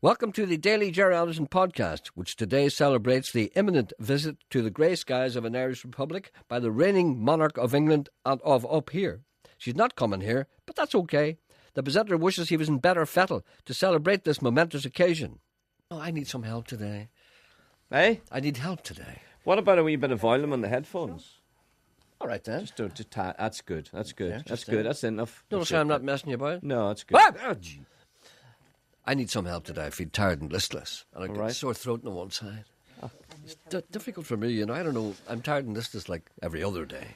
Welcome to the Daily Gerry Anderson podcast, which today celebrates the imminent visit to the grey skies of an Irish Republic by the reigning monarch of England and of up here. She's not coming here, but that's okay. The presenter wishes he was in better fettle to celebrate this momentous occasion. Oh, I need some help today. Eh? I need help today. What about a wee bit of volume on the headphones? All right, then. That's good. That's good. Yeah, that's good. That's enough. Notice I'm not messing you about? No, that's good. Ah! I need some help today. I feel tired and listless. And I've got a sore throat on one side. It's difficult for me, I don't know. I'm tired and listless like every other day.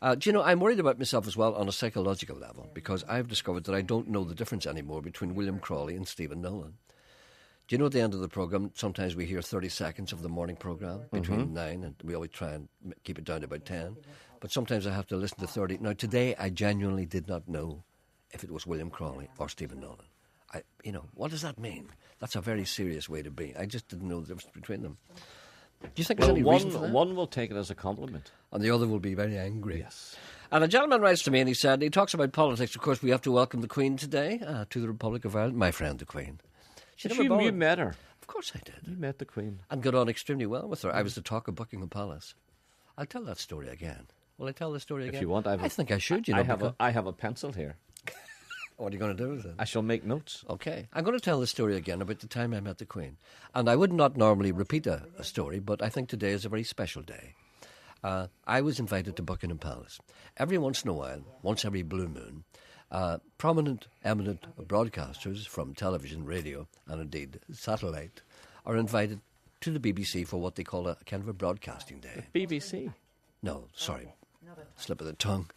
I'm worried about myself as well on a psychological level because I've discovered that I don't know the difference anymore between William Crawley and Stephen Nolan. Do you know at the end of the programme, sometimes we hear 30 seconds of the morning programme between 9 and we always try and keep it down to about 10. But sometimes I have to listen to 30. Now, today I genuinely did not know if it was William Crawley or Stephen Nolan. What does that mean? That's a very serious way to be. I just didn't know the difference between them. Do you think there's any reason for that? One will take it as a compliment. And the other will be very angry. Yes. And a gentleman writes to me and he talks about politics. Of course, we have to welcome the Queen today to the Republic of Ireland. My friend, the Queen. You met her. Of course I did. You met the Queen. And got on extremely well with her. I was the talk of Buckingham Palace. I'll tell that story again. Will I tell the story again? If you want, I think I should. I have a pencil here. What are you going to do with it? I shall make notes. Okay. I'm going to tell the story again about the time I met the Queen. And I would not normally repeat a story, but I think today is a very special day. I was invited to Buckingham Palace. Every once in a while, once every blue moon, prominent, eminent broadcasters from television, radio, and indeed satellite are invited to the BBC for what they call a kind of a broadcasting day. BBC? No, sorry. Slip of the tongue.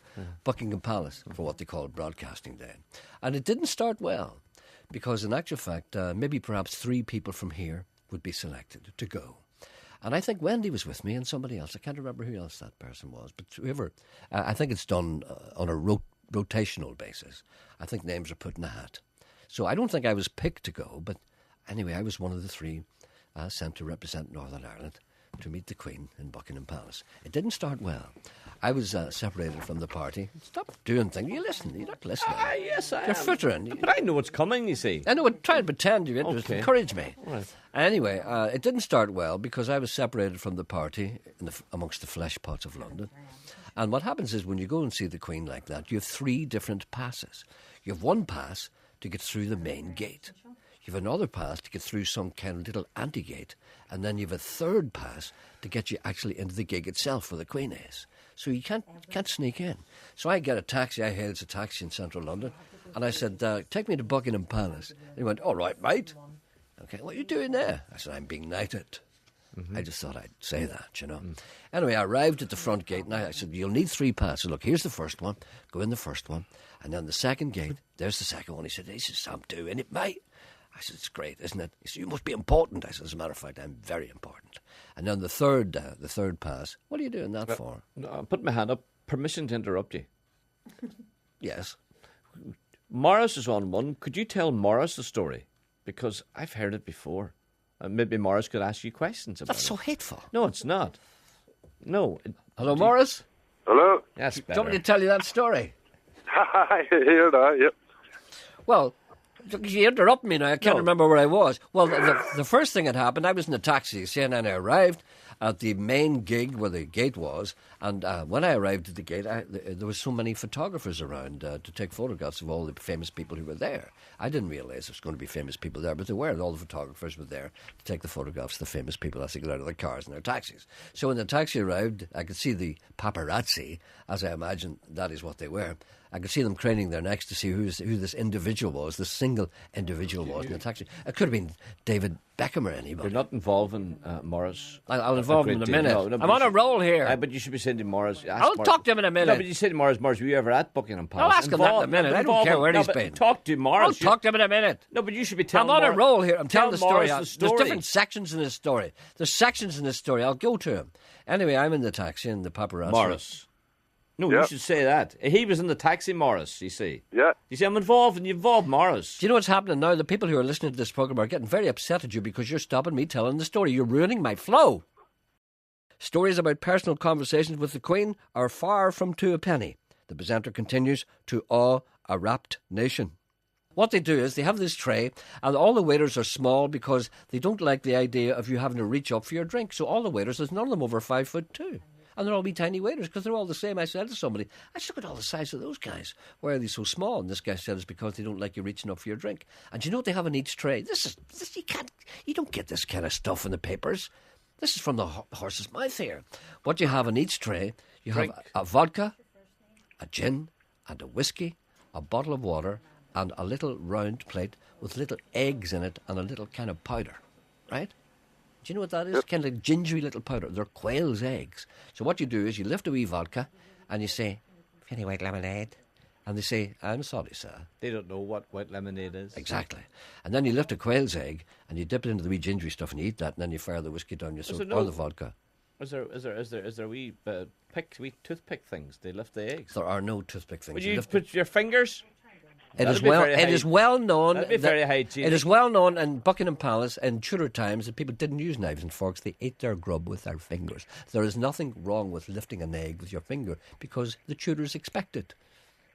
Buckingham Palace for what they call Broadcasting Day. And it didn't start well because in actual fact, maybe perhaps 3 people from here would be selected to go. And I think Wendy was with me and somebody else. I can't remember who else that person was, but whoever. I think it's done on a rotational basis. I think names are put in a hat. So I don't think I was picked to go, but anyway, I was one of the 3 sent to represent Northern Ireland to meet the Queen in Buckingham Palace. It didn't start well. I was separated from the party. Stop doing things. You listen. You're not listening. Yes, I am. You're frittering. But I know what's coming, you see. I know. Try and pretend you're interested. Okay. Encourage me. Right. Anyway, it didn't start well because I was separated from the party amongst the flesh pots of London. And what happens is when you go and see the Queen like that, you have 3 different passes. You have one pass to get through the main gate. You have another pass to get through some kind of little anti-gate. And then you have a third pass to get you actually into the gig itself where the Queen is. So you can't sneak in. So I get a taxi. I hailed a taxi in central London. And I said, take me to Buckingham Palace. And he went, all right, mate. Okay, what are you doing there? I said, I'm being knighted. Mm-hmm. I just thought I'd say that, Anyway, I arrived at the front gate and I said, you'll need 3 passes. Look, here's the first one. Go in the first one. And then the second gate, there's the second one. He said, this is something doing it, mate. I said, it's great, isn't it? He said, you must be important. I said, as a matter of fact, I'm very important. And then the third pass, what are you doing that for? I'll put my hand up. Permission to interrupt you. Yes. Morris is on one. Could you tell Morris the story? Because I've heard it before. Maybe Morris could ask you questions about it. That's so hateful. No, it's not. No. Hello, Morris? Hello? That's Do you better. want me to tell you that story? I hear that, yep. Well, you interrupt me now. I can't remember where I was. Well, the first thing that happened, I was in a taxi, and then I arrived at the main gig where the gate was. And when I arrived at the gate, there were so many photographers around to take photographs of all the famous people who were there. I didn't realise there was going to be famous people there, but there were. All the photographers were there to take the photographs of the famous people as they got out of their cars and their taxis. So when the taxi arrived, I could see the paparazzi, as I imagine that is what they were. I could see them craning their necks to see who this individual was, this single individual was in the taxi. It could have been David Beckham or anybody. You're not involving Morris. I'll involve him in a minute. No, I'm on a roll here. But you should be saying to Morris. I'll talk to him in a minute. No, but you say to Morris, were you ever at Buckingham Palace? I'll ask him that in a minute. I don't care where he's been. Talk to Morris. I'll talk to him in a minute. No, but you should be telling I'm on a roll here. I'm telling the story. Morris There's different sections in this story. There's sections in this story. I'll go to him. Anyway, I'm in the taxi and the paparazzi. Morris. No, Yep. you should say that. He was in the taxi, Morris, you see. Yeah. You see, I'm involved, and you involve Morris. Do you know what's happening now? The people who are listening to this programme are getting very upset at you because you're stopping me telling the story. You're ruining my flow. Stories about personal conversations with the Queen are far from 2 a penny. The presenter continues to awe a rapt nation. What they do is they have this tray, and all the waiters are small because they don't like the idea of you having to reach up for your drink. So all the waiters, there's none of them over 5'2". And they're all wee tiny waiters because they're all the same. I said to somebody, I said, look at all the size of those guys. Why are they so small? And this guy said it's because they don't like you reaching up for your drink. And you know what they have in each tray? You don't get this kind of stuff in the papers. This is from the horse's mouth here. What you have in each tray, you have a vodka, a gin, and a whiskey, a bottle of water, and a little round plate with little eggs in it and a little kind of powder, right? Do you know what that is? Yep. Kind of like gingery little powder. They're quail's eggs. So what you do is you lift a wee vodka and you say, "Any white lemonade?" And they say, "I'm sorry, sir." They don't know what white lemonade is. Exactly. And then you lift a quail's egg and you dip it into the wee gingery stuff and you eat that, and then you fire the whiskey down your throat or the vodka. Is there wee wee toothpick things? They lift the eggs. There are no toothpick things. Would you lift put your fingers? It That'd is be well. very It is well known. That'd be very hygienic. It is well known in Buckingham Palace in Tudor times that people didn't use knives and forks. They ate their grub with their fingers. There is nothing wrong with lifting an egg with your finger because the Tudors expect it.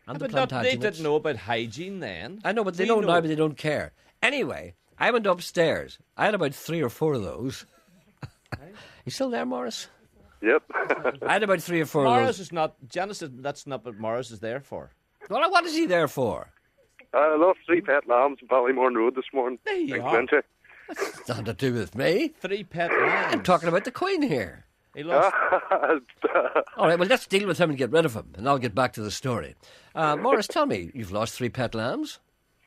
And the But they Plantagenets. didn't know about hygiene then. I know, but they We know now, but they don't care. Anyway, I went upstairs. I had about 3 or 4 of those. You still there, Morris? Yep. I had about 3 or 4 of Morris those. is not. Janice said that's not what Morris is there for. Well, what is he there for? I lost 3 pet lambs in Ballymorn Road this morning. There you in are. Clinty. Nothing to do with me. 3 pet lambs. I'm talking about the Queen here. He lost. All right, well, let's deal with him and get rid of him, and I'll get back to the story. Morris, tell me, you've lost 3 pet lambs?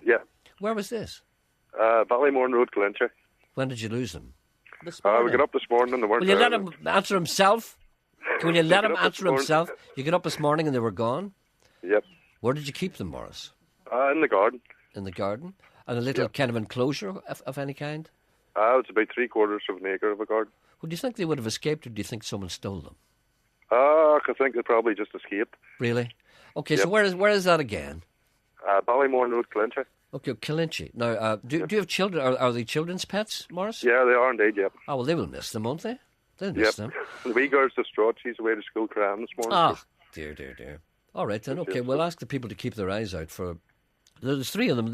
Yeah. Where was this? Ballymorn Road, Clinty. When did you lose them? This We morning. got up this morning and they weren't Will you let there. him answer himself? Can you let him got up this answer morning. himself? You get up this morning and they were gone? Yep. Where did you keep them, Morris? In the garden. In the garden? And a little Yep. kind of enclosure of any kind? It's about 3/4 of an acre of a garden. Well, do you think they would have escaped, or do you think someone stole them? I think they probably just escaped. Really? Okay, Yep. so where is that again? Ballymorn Road, Clinty. Okay, Killinchy. Now, do you have children? Are they children's pets, Morris? Yeah, they are indeed, yep. Oh, well, they will miss them, won't they? They'll Yep. miss them. The wee girl's distraught. She's away to school crying this morning. Ah, dear, dear, dear. All right, then, okay, we'll ask the people to keep their eyes out for... There's 3 of them.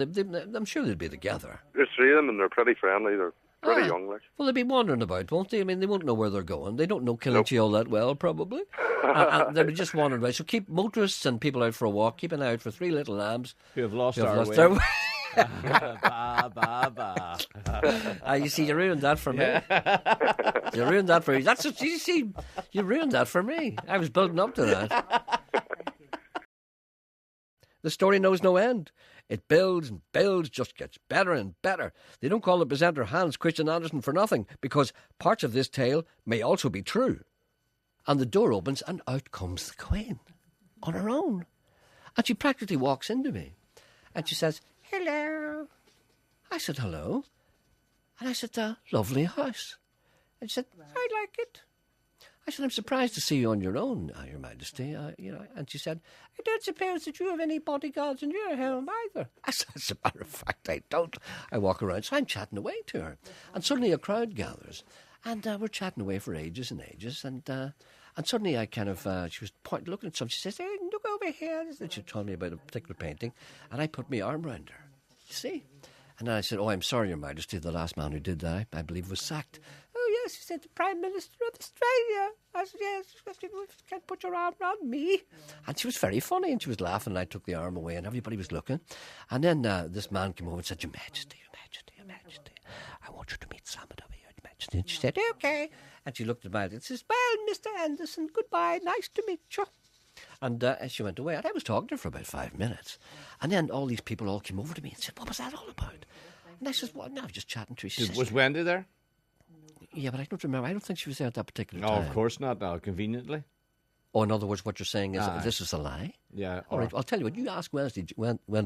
I'm sure they'll be together. There's 3 of them and they're pretty friendly. They're pretty young, like. Well, they'll be wandering about, won't they? I mean, they won't know where they're going. They don't know Killinchy all that well, probably. And they'll be just wandering about. So keep motorists and people out for a walk. Keep an eye out for 3 little lambs Who have lost who have our lost way. their way. Ba, ba, ba. You see, you ruined that for me. You ruined that for me. That's what you see. You ruined that for me. I was building up to that. The story knows no end. It builds and builds, just gets better and better. They don't call the presenter Hans Christian Andersen for nothing, because parts of this tale may also be true. And the door opens and out comes the Queen on her own. And she practically walks into me. And she says, "Hello." I said, "Hello." And I said, "Lovely house." And she said, "I like it." I said, "I'm surprised to see you on your own, Your Majesty." And she said, "I don't suppose that you have any bodyguards in your home either." I said, "As a matter of fact, I don't." I walk around, so I'm chatting away to her. And suddenly a crowd gathers. And we're chatting away for ages and ages. And suddenly I kind of, she was looking at something. She says, "Hey, look over here." And she told me about a particular painting. And I put my arm round her. You see? And then I said, "Oh, I'm sorry, Your Majesty, the last man who did that, I believe, was sacked." "Oh, yes," she said, "the Prime Minister of Australia." I said, "Yes, you can't put your arm around me." And she was very funny, and she was laughing, and I took the arm away, and everybody was looking. And then this man came over and said, "Your Majesty, Your Majesty, Your Majesty, I want you to meet somebody over here, Your Majesty." And she said, "Okay." And she looked at me and says, "Well, Mr. Anderson, goodbye, nice to meet you." And she went away, and I was talking to her for about 5 minutes. And then all these people all came over to me and said, "What was that all about?" And I said, "Well, no, I was just chatting to her." She says, Was Wendy there? "Yeah, but I don't remember. I don't think she was there at that particular No, time." of course not. No, conveniently. Oh, in other words, what you're saying is Aye. this is a lie? Yeah. All right, I'll tell you what. You ask Wendy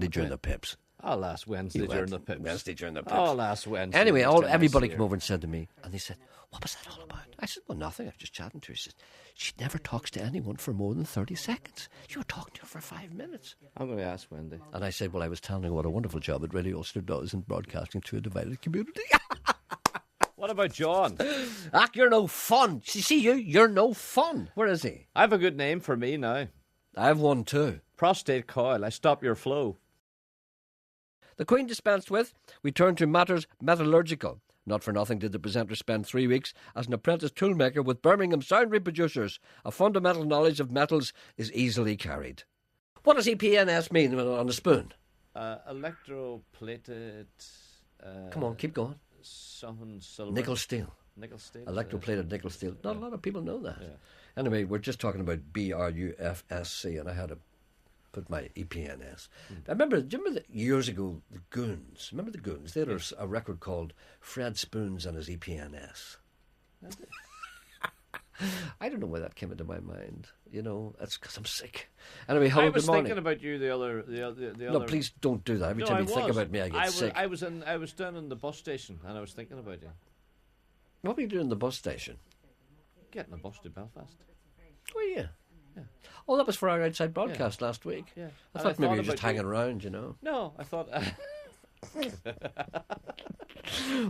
during the pips. I'll ask Wednesday during the pips. Wednesday during the pips. I'll ask Wednesday. Anyway, next time I everybody see came her. over and said to me, and they said, "What was that all about?" I said, "Well, nothing. I was just chatting to her." She said, "She never talks to anyone for more than 30 seconds. You were talking to her for 5 minutes." I'm going to ask Wendy. And I said, "Well, I was telling her what a wonderful job that Radio Ulster does in broadcasting to a divided community." What about John? You're no fun. See you're no fun. Where is he? I have a good name for me now. I have one too. Prostate coil. I stop your flow. The Queen dispensed with, we turn to matters metallurgical. Not for nothing did the presenter spend 3 weeks as an apprentice toolmaker with Birmingham sound reproducers. A fundamental knowledge of metals is easily carried. What does EPNS mean on a spoon? Electroplated... Come on, keep going. Something silver. Nickel steel. Nickel steel. Electroplated nickel steel. Not a lot of people know that. Yeah. Anyway, we're just talking about BRUFSC, and I had to put my EPNS. Do you remember years ago, the Goons? Remember the Goons? They had a record called Fred Spoons and his EPNS. I don't know why that came into my mind. You know, that's because I'm sick. Anyway, hello, I was good morning. thinking about you the other. No, please don't do that. Every time you think about me, I get sick. I was down in the bus station and I was thinking about you. What were you doing in the bus station? Getting a bus to Belfast. Oh, yeah. Yeah. Oh, that was for our outside broadcast last week. Yeah. I And thought maybe you were just about hanging around, you know. No, I thought.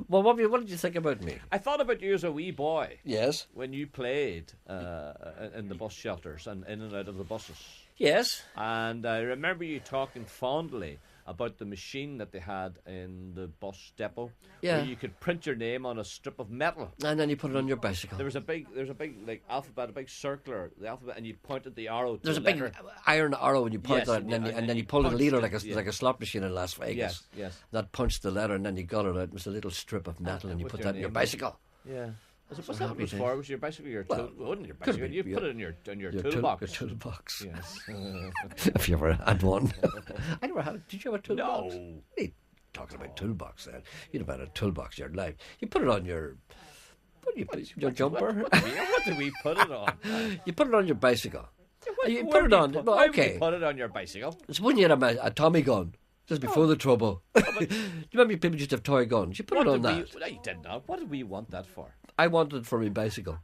Well, what did you think about me? I thought about you as a wee boy Yes. when you played in the bus shelters and in and out of the buses. Yes. And I remember you talking fondly about the machine that they had in the bus depot, Yeah. where you could print your name on a strip of metal. And then you put it on your bicycle. There's a big like alphabet, a big circular, the alphabet, and you pointed the arrow to There's a the big letter. iron arrow and you point Yes, it out, and then you pull the punched leader it, like yeah. a slot machine in Las Vegas. Yes, yes. That punched the letter, and then you got it out. It was a little strip of metal, and you with put your that in your name. bicycle. Yeah. What's So that happy was days. for? Was your bicycle your Well, tool? Wasn't your could have bicycle? been, You yeah. put it in your Your toolbox. Your toolbox. Yes. If you ever had one. I never had it. Did you have a toolbox? No. What are you talking about toolbox then? You'd have had a toolbox your life. You put it on your... What do you put? Your jumper? What did we put it on? You put it on your bicycle. You Where put it do you on... put- well, why would okay. you put it on your bicycle? It's when you had a Tommy gun, just before the trouble. Do you remember people used to have toy guns? You put it on that. No, you did not. What did we want that for? I wanted it for my bicycle.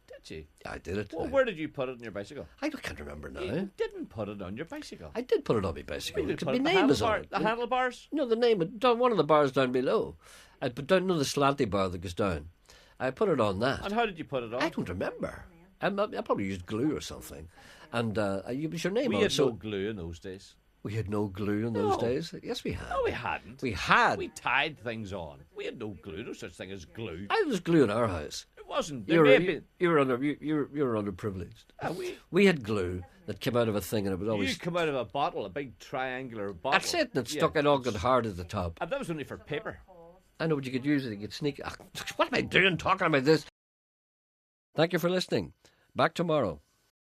Did you? I did it. Well, where did you put it on your bicycle? I can't remember now. You didn't put it on your bicycle. I did put it on my bicycle. You did My put it- name was on it. The handlebars? No, the name. One of the bars down below. I put down the slanty bar that goes down. I put it on that. And how did you put it on? I don't remember. I probably used glue or something. And it was your name We on it. had So no glue in those days. we had no glue in those No. days. Yes, we had. No, we hadn't. We had. We tied things on. We had no glue. No such thing as glue. I was glue in our house. It wasn't. You There were, may have been. you were underprivileged. We had glue that came out of a thing, and it was You always. come out of a bottle, a big triangular bottle. That's it. And it Yeah. stuck it all good hard at the top. And that was only for paper. I know, but you could use it. You could sneak. What am I doing talking about this? Thank you for listening. Back tomorrow.